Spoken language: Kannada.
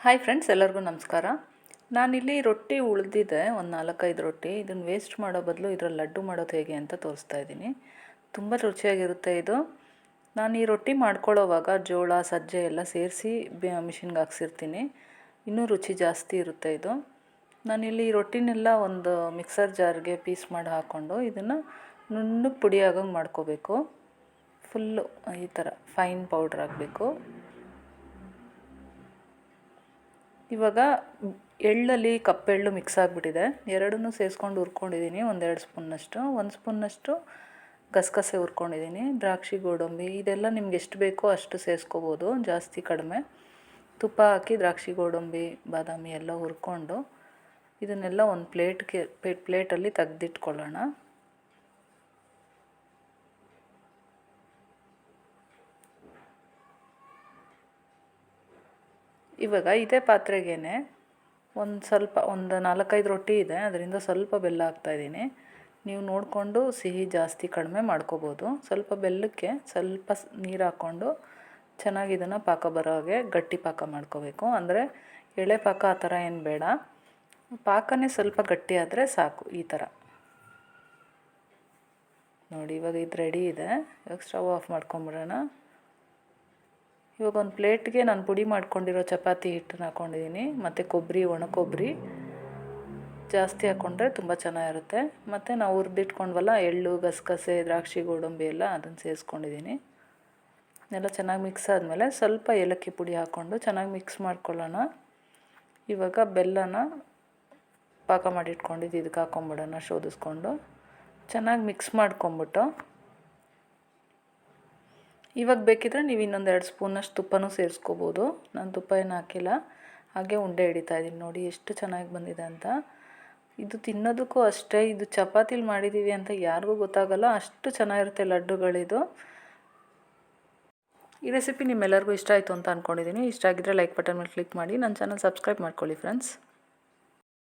ಹಾಯ್ ಫ್ರೆಂಡ್ಸ್, ಎಲ್ಲರಿಗೂ ನಮಸ್ಕಾರ. ನಾನಿಲ್ಲಿ ರೊಟ್ಟಿ ಉಳಿದಿದೆ, ಒಂದು 4-5 ರೊಟ್ಟಿ. ಇದನ್ನು ವೇಸ್ಟ್ ಮಾಡೋ ಬದಲು ಇದರಲ್ಲಿ ಲಡ್ಡು ಮಾಡೋದು ಹೇಗೆ ಅಂತ ತೋರಿಸ್ತಾ ಇದ್ದೀನಿ. ತುಂಬ ರುಚಿಯಾಗಿರುತ್ತೆ ಇದು. ನಾನು ಈ ರೊಟ್ಟಿ ಮಾಡ್ಕೊಳ್ಳೋವಾಗ ಜೋಳ ಸಜ್ಜೆ ಎಲ್ಲ ಸೇರಿಸಿ ಮಿಷಿನ್ಗೆ ಹಾಕ್ಸಿರ್ತೀನಿ. ಇನ್ನೂ ರುಚಿ ಜಾಸ್ತಿ ಇರುತ್ತೆ ಇದು. ನಾನಿಲ್ಲಿ ಈ ರೊಟ್ಟಿನೆಲ್ಲ ಒಂದು ಮಿಕ್ಸರ್ ಜಾರ್ಗೆ ಪೀಸ್ ಮಾಡಿ ಹಾಕ್ಕೊಂಡು ಇದನ್ನು ನುಣ್ಣಗೆ ಪುಡಿ ಆಗಂಗೆ ಮಾಡ್ಕೋಬೇಕು. ಫುಲ್ಲು ಈ ಥರ ಫೈನ್ ಪೌಡ್ರ್ ಆಗಬೇಕು. ಇವಾಗ ಎಳ್ಳಲ್ಲಿ ಕಪ್ಪೆಳ್ಳು ಮಿಕ್ಸ್ ಆಗಿಬಿಟ್ಟಿದೆ. ಎರಡನ್ನೂ ಸೇರಿಸ್ಕೊಂಡು ಹುರ್ಕೊಂಡಿದ್ದೀನಿ. 1-2 ಸ್ಪೂನ್ನಷ್ಟು. 1 ಸ್ಪೂನ್ನಷ್ಟು ಗಸಗಸೆ ಹುರ್ಕೊಂಡಿದ್ದೀನಿ. ದ್ರಾಕ್ಷಿ ಗೋಡಂಬಿ ಇದೆಲ್ಲ ನಿಮ್ಗೆ ಎಷ್ಟು ಬೇಕೋ ಅಷ್ಟು ಸೇರಿಸ್ಕೋಬೋದು, ಜಾಸ್ತಿ ಕಡಿಮೆ. ತುಪ್ಪ ಹಾಕಿ ದ್ರಾಕ್ಷಿ ಗೋಡಂಬಿ ಬಾದಾಮಿ ಎಲ್ಲ ಹುರ್ಕೊಂಡು ಇದನ್ನೆಲ್ಲ ಒಂದು ಪ್ಲೇಟಲ್ಲಿ ತೆಗೆದಿಟ್ಕೊಳ್ಳೋಣ. ಇವಾಗ ಇದೇ ಪಾತ್ರೆಗೇ ಒಂದು 4-5 ರೊಟ್ಟಿ ಇದೆ, ಅದರಿಂದ ಸ್ವಲ್ಪ ಬೆಲ್ಲ ಹಾಕ್ತಾಯಿದ್ದೀನಿ. ನೀವು ನೋಡಿಕೊಂಡು ಸಿಹಿ ಜಾಸ್ತಿ ಕಡಿಮೆ ಮಾಡ್ಕೋಬೋದು. ಸ್ವಲ್ಪ ಬೆಲ್ಲಕ್ಕೆ ಸ್ವಲ್ಪ ನೀರು ಹಾಕ್ಕೊಂಡು ಚೆನ್ನಾಗಿ ಇದನ್ನು ಪಾಕ ಬರೋ ಹಾಗೆ ಗಟ್ಟಿ ಪಾಕ ಮಾಡ್ಕೋಬೇಕು. ಅಂದರೆ ಎಳೆ ಪಾಕ ಆ ಥರ ಏನು ಬೇಡ, ಪಾಕನೇ ಸ್ವಲ್ಪ ಗಟ್ಟಿ ಆದರೆ ಸಾಕು. ಈ ಥರ ನೋಡಿ, ಇವಾಗ ಇದು ರೆಡಿ ಇದೆ. ಇವಾಗ ಸ್ಟವ್ ಆಫ್ ಮಾಡ್ಕೊಂಬಿಡೋಣ. ಇವಾಗ ಒಂದು ಪ್ಲೇಟ್ಗೆ ನಾನು ಪುಡಿ ಮಾಡ್ಕೊಂಡಿರೋ ಚಪಾತಿ ಹಿಟ್ಟನ್ನು ಹಾಕ್ಕೊಂಡಿದ್ದೀನಿ. ಮತ್ತು ಒಣ ಕೊಬ್ಬರಿ ಜಾಸ್ತಿ ಹಾಕ್ಕೊಂಡ್ರೆ ತುಂಬ ಚೆನ್ನಾಗಿರುತ್ತೆ. ಮತ್ತು ನಾವು ಹುರಿದಿಟ್ಕೊಂಡ್ವಲ್ಲ ಎಳ್ಳು ಗಸಗಸೆ ದ್ರಾಕ್ಷಿ ಗೋಡಂಬಿ ಎಲ್ಲ, ಅದನ್ನು ಸೇರಿಸ್ಕೊಂಡಿದ್ದೀನಿ. ಎಲ್ಲ ಚೆನ್ನಾಗಿ ಮಿಕ್ಸ್ ಆದಮೇಲೆ ಸ್ವಲ್ಪ ಏಲಕ್ಕಿ ಪುಡಿ ಹಾಕ್ಕೊಂಡು ಚೆನ್ನಾಗಿ ಮಿಕ್ಸ್ ಮಾಡ್ಕೊಳ್ಳೋಣ. ಇವಾಗ ಬೆಲ್ಲನ ಪಾಕ ಮಾಡಿಟ್ಕೊಂಡಿದ್ದು ಇದಕ್ಕೆ ಹಾಕ್ಕೊಂಬಿಡೋಣ. ಶೋಧಿಸ್ಕೊಂಡು ಚೆನ್ನಾಗಿ ಮಿಕ್ಸ್ ಮಾಡ್ಕೊಂಬಿಟ್ಟು ಇವಾಗ ಬೇಕಿದ್ರೆ ನೀವು ಇನ್ನೊಂದು 2 ಸ್ಪೂನಷ್ಟು ತುಪ್ಪನೂ ಸೇರಿಸ್ಕೋಬೋದು. ನಾನು ತುಪ್ಪ ಏನು ಹಾಕಿಲ್ಲ, ಹಾಗೆ ಉಂಡೆ ಹಿಡಿತಾಯಿದ್ದೀನಿ. ನೋಡಿ ಎಷ್ಟು ಚೆನ್ನಾಗಿ ಬಂದಿದೆ ಅಂತ. ಇದು ತಿನ್ನೋದಕ್ಕೂ ಅಷ್ಟೇ, ಇದು ಚಪಾತಿಲಿ ಮಾಡಿದ್ದೀವಿ ಅಂತ ಯಾರಿಗೂ ಗೊತ್ತಾಗಲ್ಲ, ಅಷ್ಟು ಚೆನ್ನಾಗಿರುತ್ತೆ ಲಡ್ಡುಗಳಿದು. ಈ ರೆಸಿಪಿ ನಿಮ್ಮೆಲ್ಲರಿಗೂ ಇಷ್ಟ ಆಯಿತು ಅಂತ ಅಂದ್ಕೊಂಡಿದ್ದೀನಿ. ಇಷ್ಟ ಆಗಿದ್ದರೆ ಲೈಕ್ ಬಟನ್ ಮೇಲೆ ಕ್ಲಿಕ್ ಮಾಡಿ. ನನ್ನ ಚಾನಲ್ ಸಬ್ಸ್ಕ್ರೈಬ್ ಮಾಡ್ಕೊಳ್ಳಿ ಫ್ರೆಂಡ್ಸ್.